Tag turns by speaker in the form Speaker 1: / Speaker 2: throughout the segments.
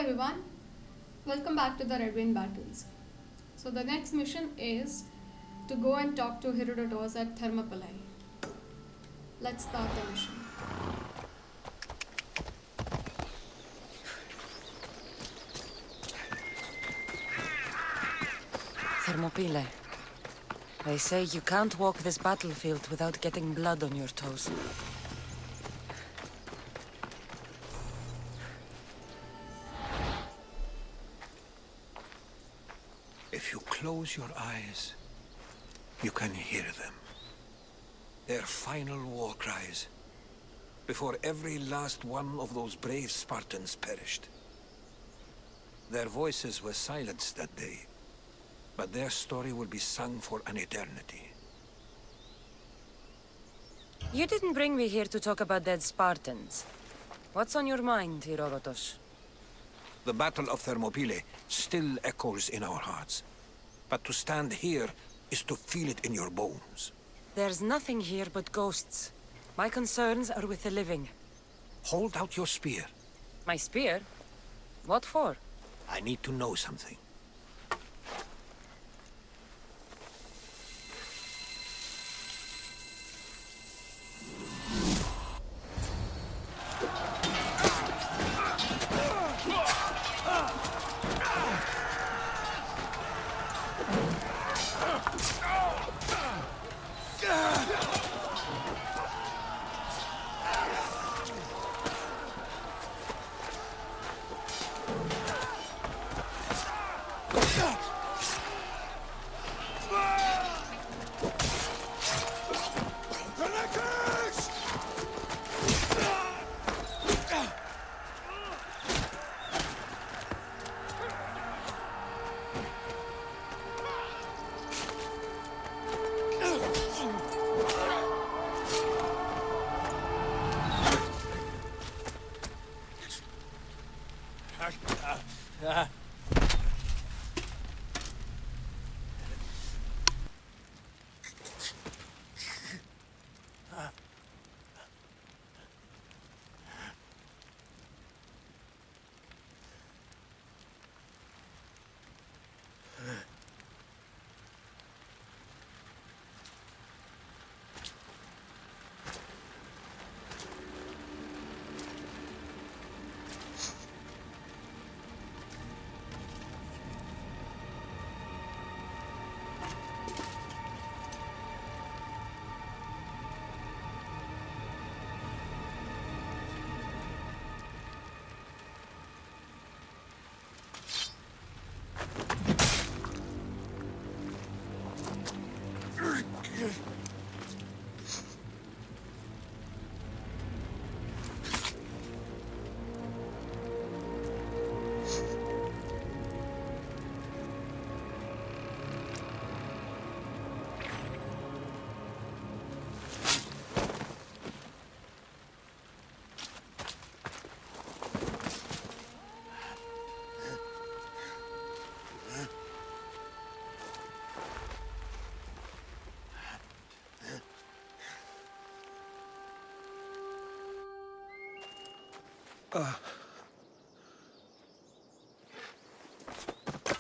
Speaker 1: everyone, welcome back to the Red Wing Battles. So the next mission is to go and talk to Herodotas at Thermoplai. Let's start the mission.
Speaker 2: Thermopylae. They say you can't walk this battlefield without getting blood on your toes.
Speaker 3: If you close your eyes, you can hear them. Their final war cries, before every last one of those brave Spartans perished. Their voices were silenced that day, but their story will be sung for an eternity.
Speaker 2: You didn't bring me here to talk about dead Spartans. What's on your mind, Herodotos?
Speaker 3: The Battle of Thermopylae still echoes in our hearts. But to stand here is to feel it in your bones.
Speaker 2: There's nothing here but ghosts. My concerns are with the living.
Speaker 3: Hold out your spear.
Speaker 2: My spear? What for?
Speaker 3: I need to know something.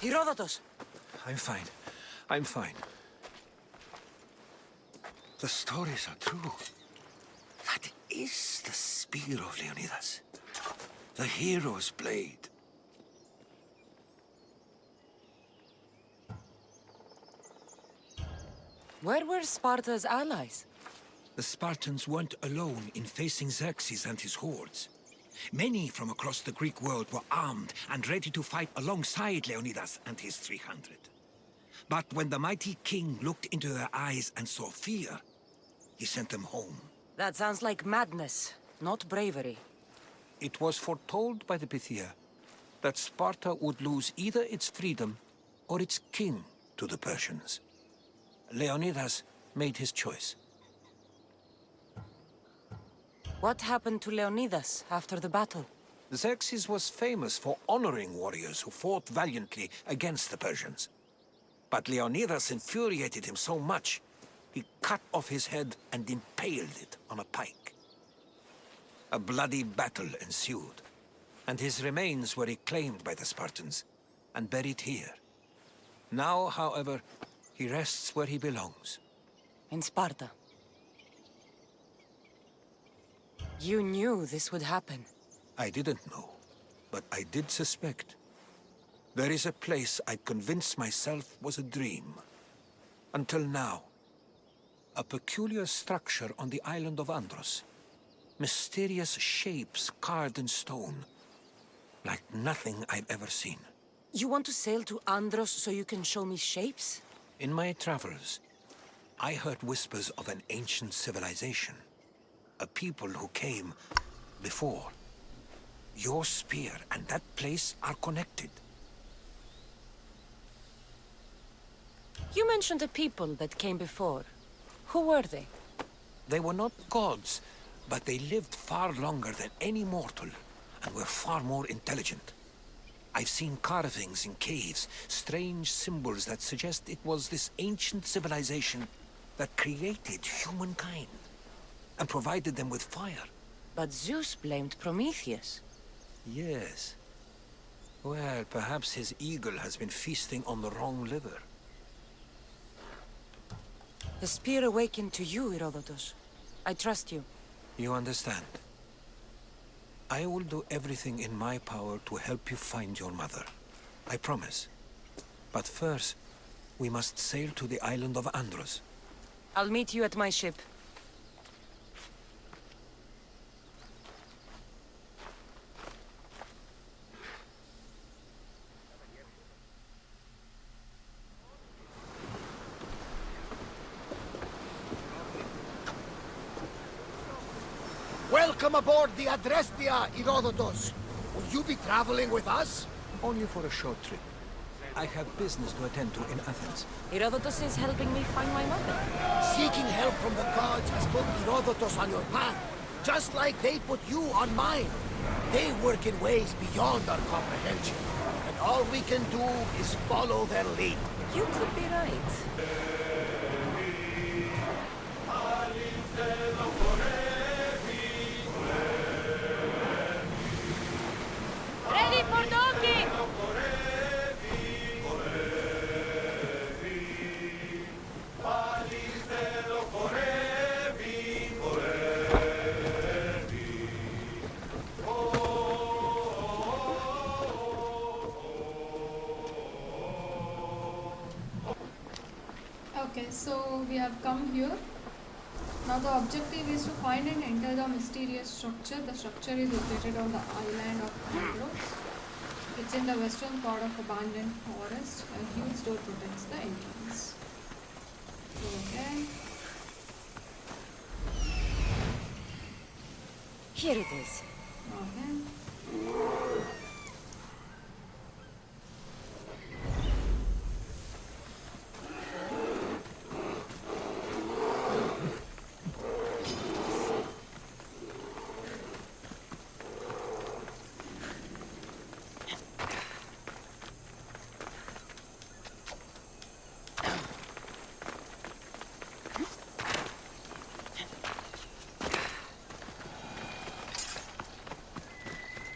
Speaker 2: Herodotos!
Speaker 3: I'm fine. I'm fine. The stories are true. That is the spear of Leonidas. The hero's blade.
Speaker 2: Where were Sparta's allies?
Speaker 3: The Spartans weren't alone in facing Xerxes and his hordes. Many from across the Greek world were armed and ready to fight alongside Leonidas and his 300. But when the mighty king looked into their eyes and saw fear, he sent them home.
Speaker 2: That sounds like madness, not bravery.
Speaker 3: It was foretold by the Pythia that Sparta would lose either its freedom or its king to the Persians. Leonidas made his choice.
Speaker 2: What happened to Leonidas after the battle?
Speaker 3: Xerxes was famous for honoring warriors who fought valiantly against the Persians. But Leonidas infuriated him so much, he cut off his head and impaled it on a pike. A bloody battle ensued, and his remains were reclaimed by the Spartans and buried here. Now, however, he rests where he belongs.
Speaker 2: In Sparta. You knew this would happen.
Speaker 3: I didn't know, but I did suspect. There is a place I'd convinced myself was a dream. Until now. A peculiar structure on the island of Andros. Mysterious shapes carved in stone. Like nothing I've ever seen.
Speaker 2: You want to sail to Andros so you can show me shapes?
Speaker 3: In my travels, I heard whispers of an ancient civilization. A people who came before. Your spear and that place are connected.
Speaker 2: You mentioned a people that came before. Who were they?
Speaker 3: They were not gods, but they lived far longer than any mortal, and were far more intelligent. I've seen carvings in caves, strange symbols that suggest it was this ancient civilization that created humankind, and provided them with fire.
Speaker 2: But Zeus blamed Prometheus.
Speaker 3: Yes. Well, perhaps his eagle has been feasting on the wrong liver.
Speaker 2: The spear awakened to you, Herodotus. I trust you.
Speaker 3: You understand. I will do everything in my power to help you find your mother. I promise. But first, we must sail to the island of Andros.
Speaker 2: I'll meet you at my ship.
Speaker 4: Welcome aboard the Adrestia, Herodotos. Will you be traveling with us?
Speaker 3: Only for a short trip. I have business to attend to in Athens.
Speaker 2: Herodotus is helping me find my mother.
Speaker 4: Seeking help from the gods has put Herodotus on your path, just like they put you on mine. They work in ways beyond our comprehension, and all we can do is follow their lead.
Speaker 2: You could be right.
Speaker 5: Ready for docking!
Speaker 1: Okay, so we have come here. Now the objective is to find and enter the mysterious structure. The structure is located on the island of Andros. It's in the western part of abandoned forest. A huge door protects the entrance. Okay.
Speaker 2: Here it is.
Speaker 1: Okay.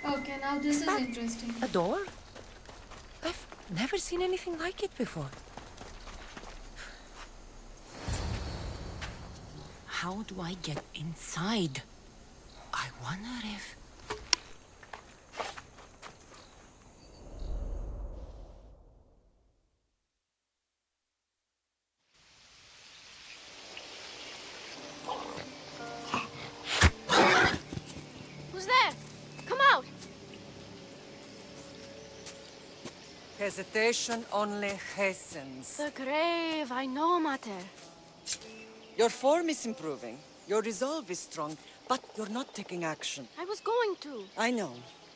Speaker 1: Okay, now this is interesting.
Speaker 2: A door? I've never seen anything like it before. How do I get inside? I wonder if...
Speaker 5: Who's there? Come out!
Speaker 6: Hesitation only hastens.
Speaker 5: The grave, I know, Mater.
Speaker 6: Your form is improving. Your resolve is strong, but you're not taking action.
Speaker 5: I was going to.
Speaker 6: I know,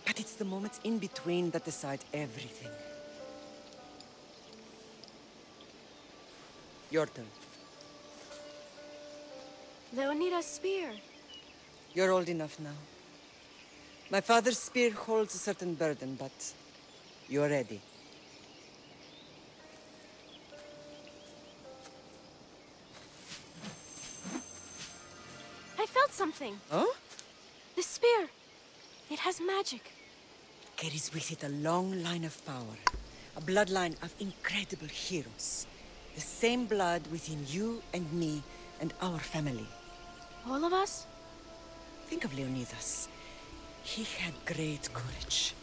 Speaker 6: but it's the moments in between that decide everything. Your turn.
Speaker 5: Leonidas' spear.
Speaker 6: You're old enough now. My father's spear holds a certain burden, but you're ready.
Speaker 5: I felt something.
Speaker 6: Huh?
Speaker 5: The spear. It has magic.
Speaker 6: carries with it a long line of power. A bloodline of incredible heroes. The same blood within you and me and our family.
Speaker 5: All of us?
Speaker 6: Think of Leonidas. He had great courage.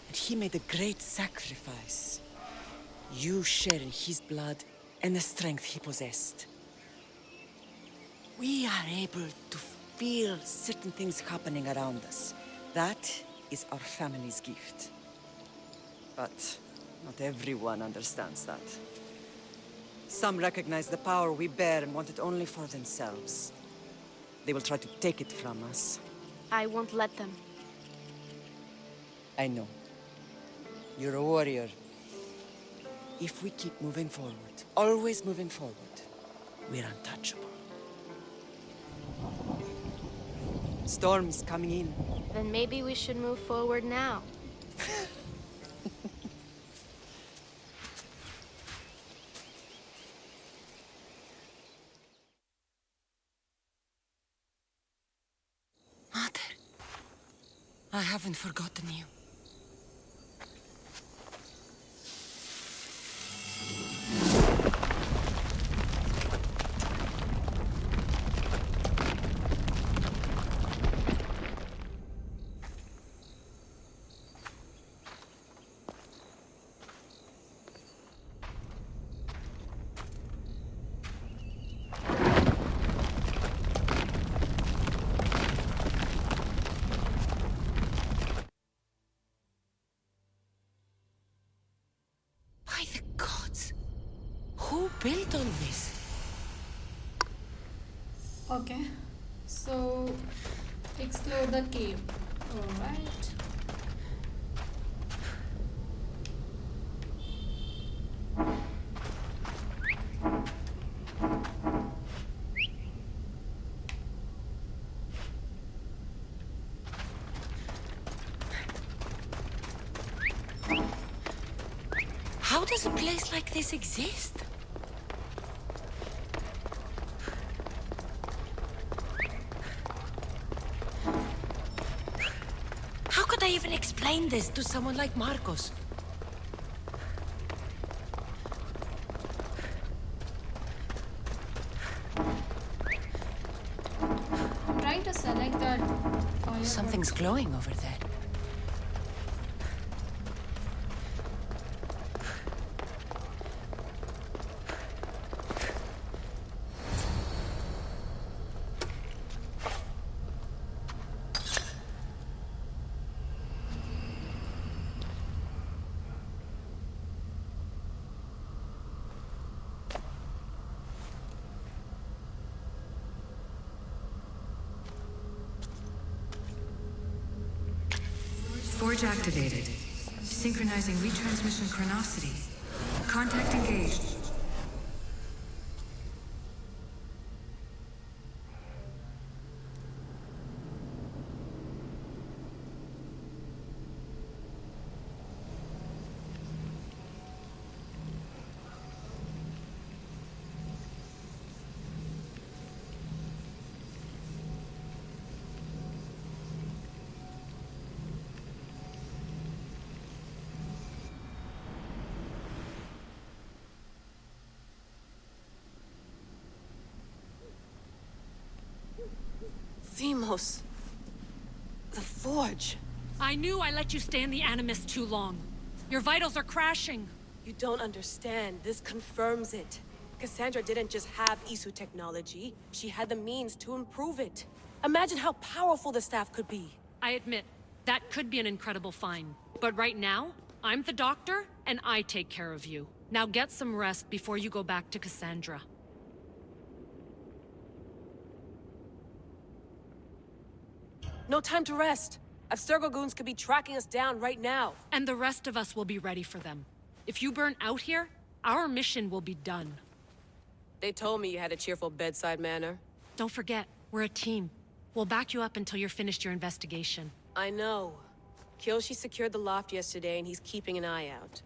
Speaker 6: And he made a great sacrifice. You share in his blood and the strength he possessed. We are able to feel certain things happening around us. That is our family's gift. But not everyone understands that. Some recognize the power we bear and want it only for themselves. They will try to take it from us.
Speaker 5: I won't let them.
Speaker 6: I know. You're a warrior. If we keep moving forward, always moving forward, we're untouchable. Storm's coming in.
Speaker 5: Then maybe we should move forward now.
Speaker 2: Mother, I haven't forgotten you. By the gods! Who built all this?
Speaker 1: Okay, so explore the cave. Alright.
Speaker 2: How does a place like this exist? How could I even explain this to someone like Marcos?
Speaker 1: I'm trying to select that fire.
Speaker 2: Something's glowing over there.
Speaker 7: Forge activated. Synchronizing retransmission chronicity. Contact engaged.
Speaker 8: Themos. The Forge.
Speaker 9: I knew I let you stay in the Animus too long. Your vitals are crashing.
Speaker 8: You don't understand. This confirms it. Kassandra didn't just have Isu technology. She had the means to improve it. Imagine how powerful the staff could be.
Speaker 9: I admit, that could be an incredible find. But right now, I'm the doctor, and I take care of you. Now get some rest before you go back to Kassandra.
Speaker 8: No time to rest. Abstergo goons could be tracking us down right now.
Speaker 9: And the rest of us will be ready for them. If you burn out here, our mission will be done.
Speaker 8: They told me you had a cheerful bedside manner.
Speaker 9: Don't forget, we're a team. We'll back you up until you're finished your investigation.
Speaker 8: I know. Kyoshi secured the loft yesterday and he's keeping an eye out.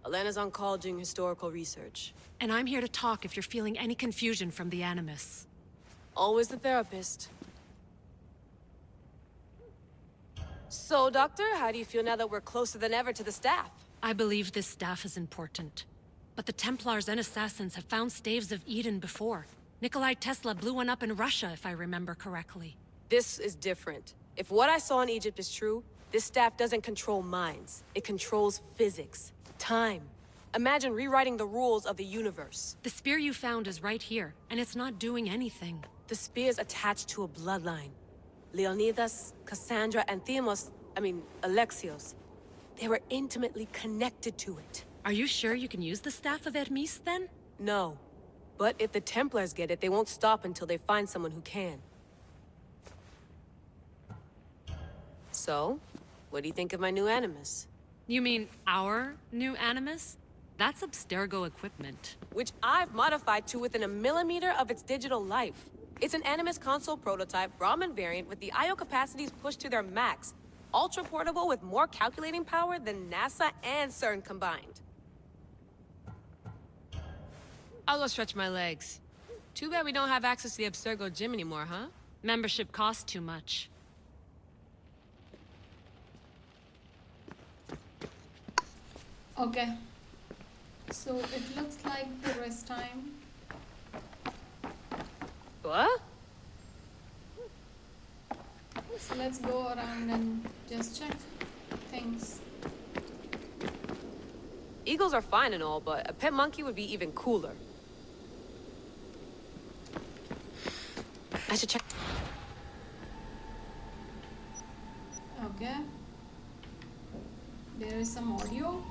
Speaker 8: Elena's on call doing historical research.
Speaker 9: And I'm here to talk if you're feeling any confusion from the Animus.
Speaker 8: Always the therapist. So, Doctor, how do you feel now that we're closer than ever to the staff?
Speaker 9: I believe this staff is important. But the Templars and Assassins have found staves of Eden before. Nikolai Tesla blew one up in Russia, if I remember correctly.
Speaker 8: This is different. If what I saw in Egypt is true, this staff doesn't control minds. It controls physics, time. Imagine rewriting the rules of the universe.
Speaker 9: The spear you found is right here, and it's not doing anything.
Speaker 8: The spear's attached to a bloodline. Leonidas, Kassandra, and Alexios. They were intimately connected to it.
Speaker 9: Are you sure you can use the Staff of Hermes, then?
Speaker 8: No. But if the Templars get it, they won't stop until they find someone who can. So, what do you think of my new Animus?
Speaker 9: You mean our new Animus? That's Abstergo equipment.
Speaker 8: Which I've modified to within a millimeter of its digital life. It's an Animus console prototype, Brahmin variant with the I/O capacities pushed to their max. Ultra portable with more calculating power than NASA and CERN combined. I'll go stretch my legs. Too bad we don't have access to the Abstergo gym anymore, huh?
Speaker 9: Membership costs too much.
Speaker 1: Okay. So it looks like the rest time.
Speaker 8: What?
Speaker 1: So let's go around and just check things.
Speaker 8: Eagles are fine and all, but a pet monkey would be even cooler. I should check.
Speaker 1: Okay. There is some audio.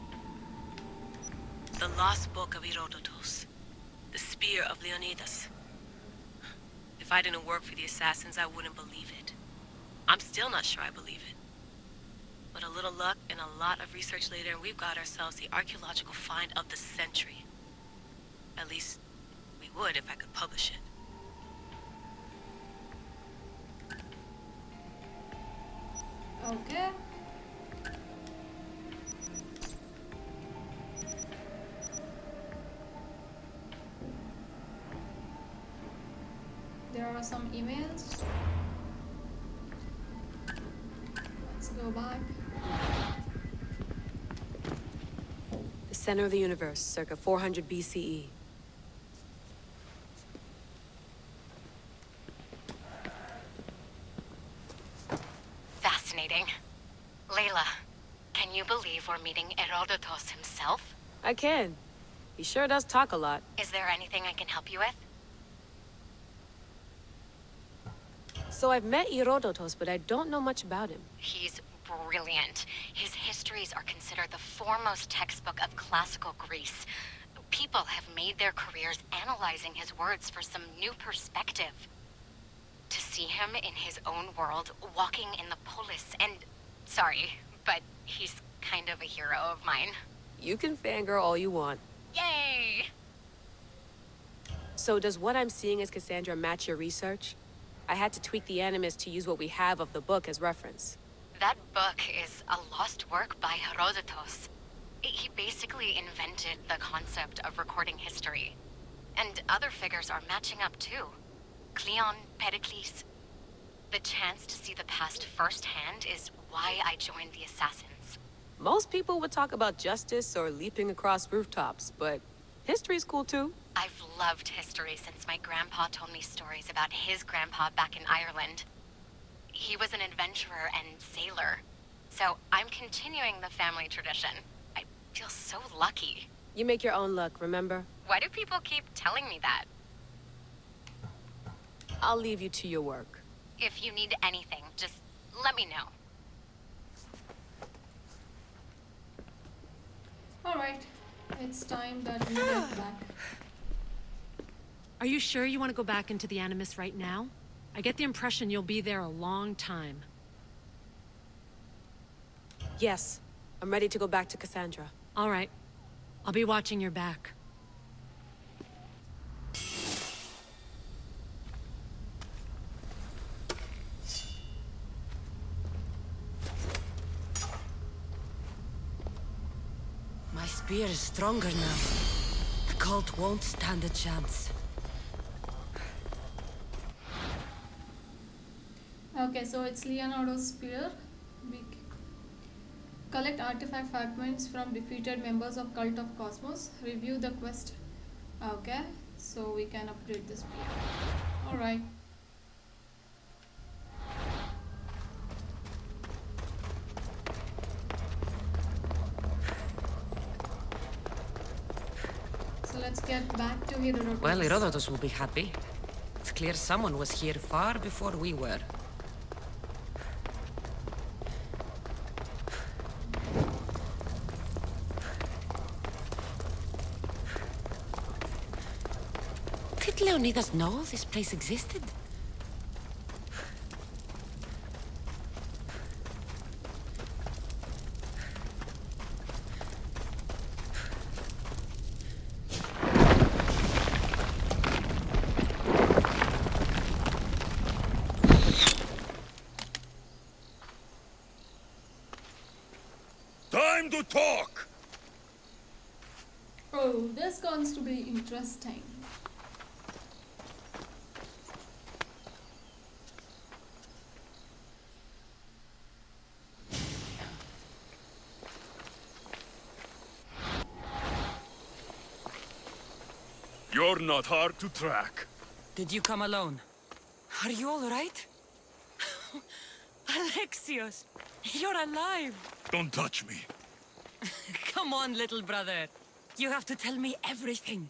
Speaker 8: The lost book of Herodotas. The spear of Leonidas. If I didn't work for the assassins, I wouldn't believe it. I'm still not sure I believe it. But a little luck and a lot of research later, and we've got ourselves the archaeological find of the century. At least, we would if I could publish it.
Speaker 1: Okay. There are some emails. Let's go back.
Speaker 8: The center of the universe, circa 400 BCE.
Speaker 10: Fascinating. Layla, can you believe we're meeting Herodotos himself?
Speaker 8: I can. He sure does talk a lot.
Speaker 10: Is there anything I can help you with?
Speaker 8: So I've met Herodotos, but I don't know much about him.
Speaker 10: He's brilliant. His histories are considered the foremost textbook of classical Greece. People have made their careers analyzing his words for some new perspective. To see him in his own world, walking in the polis, and... Sorry, but he's kind of a hero of mine.
Speaker 8: You can fangirl all you want.
Speaker 10: Yay!
Speaker 8: So does what I'm seeing as Kassandra match your research? I had to tweak the Animus to use what we have of the book as reference.
Speaker 10: That book is a lost work by Herodotus. He basically invented the concept of recording history. And other figures are matching up too. Cleon, Pericles. The chance to see the past firsthand is why I joined the Assassins.
Speaker 8: Most people would talk about justice or leaping across rooftops, but history's cool too.
Speaker 10: I've loved history since my grandpa told me stories about his grandpa back in Ireland. He was an adventurer and sailor, so I'm continuing the family tradition. I feel so lucky.
Speaker 8: You make your own luck, remember?
Speaker 10: Why do people keep telling me that?
Speaker 8: I'll leave you to your work.
Speaker 10: If you need anything, just let me know.
Speaker 1: Alright. It's time that we get back.
Speaker 9: Are you sure you want to go back into the Animus right now? I get the impression you'll be there a long time.
Speaker 8: Yes, I'm ready to go back to Kassandra.
Speaker 9: All right. I'll be watching your back.
Speaker 2: My spear is stronger now. The cult won't stand a chance.
Speaker 1: Okay, so it's Leonidos' spear. Big. Collect artifact fragments from defeated members of Cult of Cosmos. Review the quest. Okay, so we can upgrade this spear. Alright. So let's get back to Herodotus.
Speaker 2: Well, Herodotus will be happy. It's clear someone was here far before we were. Did Leonidas know this place existed?
Speaker 11: Time to talk!
Speaker 1: Oh, this going to be interesting.
Speaker 11: You're not hard to track.
Speaker 2: Did you come alone? Are you all right? Alexios, you're alive.
Speaker 11: Don't touch me.
Speaker 2: Come on, little brother. You have to tell me everything.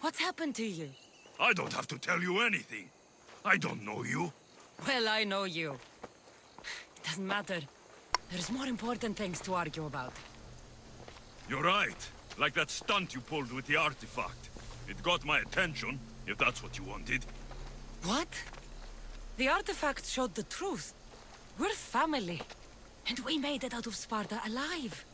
Speaker 2: What's happened to you?
Speaker 11: I don't have to tell you anything. I don't know you.
Speaker 2: Well, I know you. It doesn't matter. There's more important things to argue about.
Speaker 11: You're right. Like that stunt you pulled with the artifact. It got my attention, if that's what you wanted.
Speaker 2: What? The artifact showed the truth. We're family. And we made it out of Sparta alive.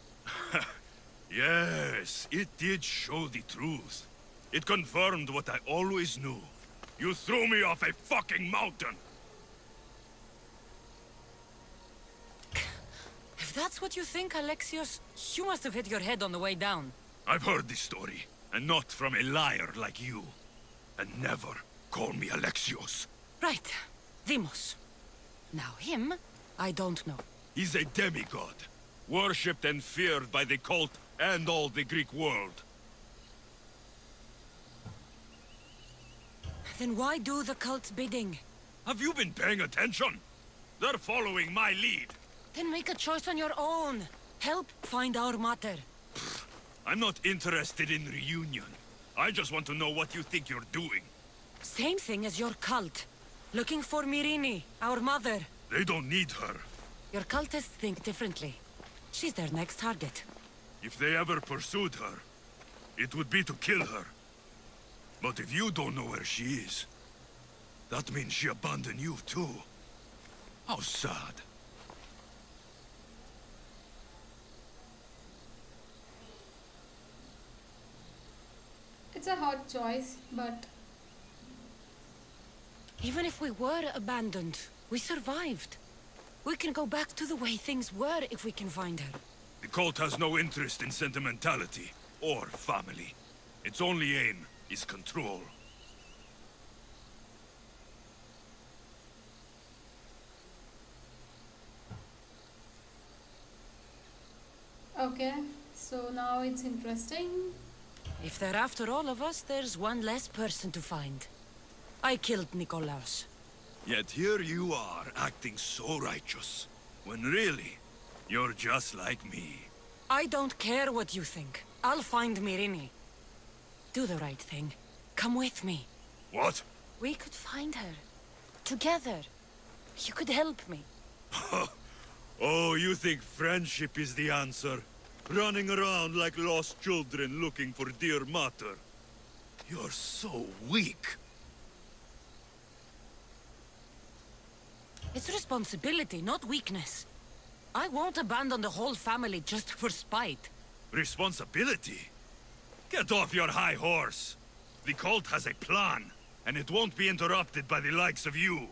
Speaker 11: Yes, it did show the truth. It confirmed what I always knew. You threw me off a fucking mountain!
Speaker 2: If that's what you think, Alexios, you must have hit your head on the way down.
Speaker 11: I've heard this story, and not from a liar like you. And never call me Alexios.
Speaker 2: Right. Demos. Now him, I don't know.
Speaker 11: He's a demigod, worshipped and feared by the cult and all the Greek world.
Speaker 2: Then why do the cult's bidding?
Speaker 11: Have you been paying attention? They're following my lead.
Speaker 2: Then make a choice on your own. Help find our mater.
Speaker 11: I'm not interested in reunion. I just want to know what you think you're doing.
Speaker 2: Same thing as your cult. Looking for Myrrine, our mother.
Speaker 11: They don't need her.
Speaker 2: Your cultists think differently. She's their next target.
Speaker 11: If they ever pursued her, it would be to kill her. But if you don't know where she is, that means she abandoned you too. How sad.
Speaker 1: It's a hard choice, but...
Speaker 2: Even if we were abandoned, we survived. We can go back to the way things were if we can find her.
Speaker 11: The cult has no interest in sentimentality or family. Its only aim is control.
Speaker 1: Okay, so now it's interesting.
Speaker 2: If they're after all of us, there's one less person to find. I killed Nikolaos.
Speaker 11: Yet here you are, acting so righteous. When really, you're just like me.
Speaker 2: I don't care what you think. I'll find Myrrine. Do the right thing. Come with me.
Speaker 11: What?
Speaker 2: We could find her. Together. You could help me.
Speaker 11: Oh, you think friendship is the answer? Running around like lost children looking for dear mater. You're so weak.
Speaker 2: It's responsibility, not weakness. I won't abandon the whole family just for spite.
Speaker 11: Responsibility? Get off your high horse. The cult has a plan, and it won't be interrupted by the likes of you.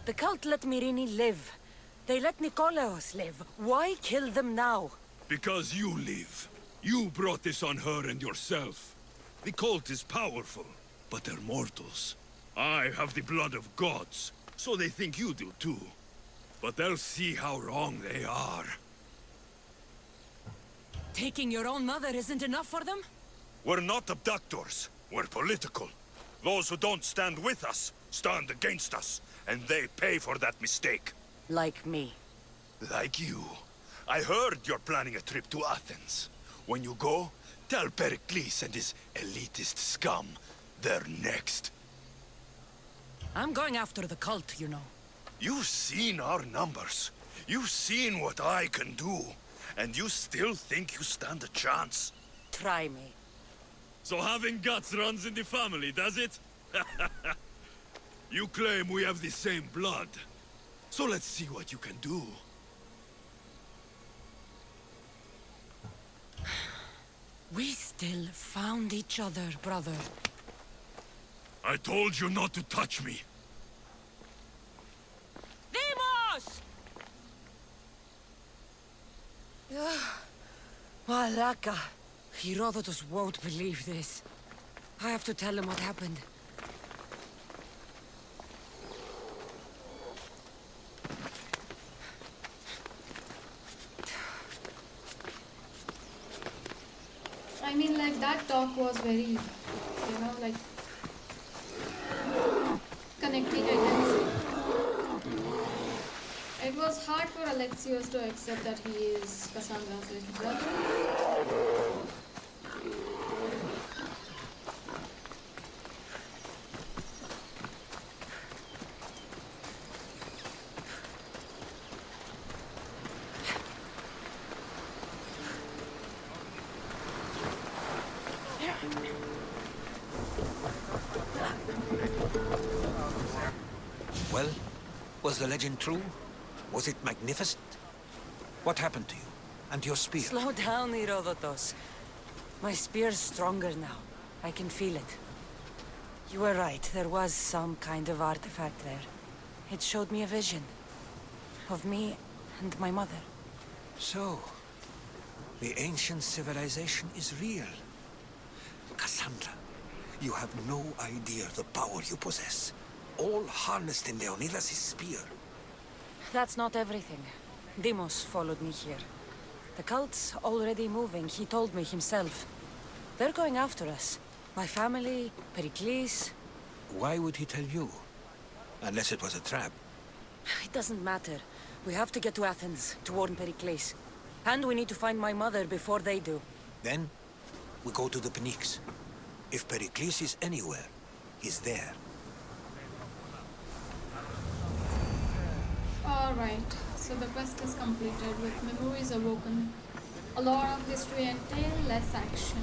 Speaker 2: The cult let Myrrine live. They let Nikolaos live. Why kill them now?
Speaker 11: Because you live. You brought this on her and yourself. The cult is powerful, but they're mortals. I have the blood of gods, so they think you do too. But they'll see how wrong they are.
Speaker 2: Taking your own mother isn't enough for them?
Speaker 11: We're not abductors. We're political. Those who don't stand with us, stand against us. And they pay for that mistake.
Speaker 2: Like me.
Speaker 11: Like you. I heard you're planning a trip to Athens. When you go, tell Pericles and his elitist scum they're next.
Speaker 2: I'm going after the cult, you know.
Speaker 11: You've seen our numbers. You've seen what I can do. And you still think you stand a chance?
Speaker 2: Try me.
Speaker 11: So having guts runs in the family, does it? You claim we have the same blood. So let's see what you can do.
Speaker 2: We still found each other, brother.
Speaker 11: I told you not to touch me.
Speaker 2: Demos! Malaka. Herodotus won't believe this. I have to tell him what happened.
Speaker 1: I mean, like, that talk was very, like, connecting, I can say. It was hard for Alexios to accept that he is Kassandra's little brother.
Speaker 3: Well, was the legend true? Was it magnificent? What happened to you? And your spear?
Speaker 2: Slow down, Herodotus. My spear's stronger now. I can feel it. You were right. There was some kind of artifact there. It showed me a vision. Of me and my mother.
Speaker 3: So, the ancient civilization is real. Kassandra, you have no idea the power you possess. All harnessed in Leonidas' spear.
Speaker 2: That's not everything. Demos followed me here. The cult's already moving, he told me himself. They're going after us. My family, Pericles.
Speaker 3: Why would he tell you? Unless it was a trap.
Speaker 2: It doesn't matter. We have to get to Athens, to warn Pericles. And we need to find my mother before they do.
Speaker 3: Then, we go to the Pnyx. If Pericles is anywhere, he's there.
Speaker 1: Alright, so the quest is completed with memories awoken. A lot of history and tale, less action.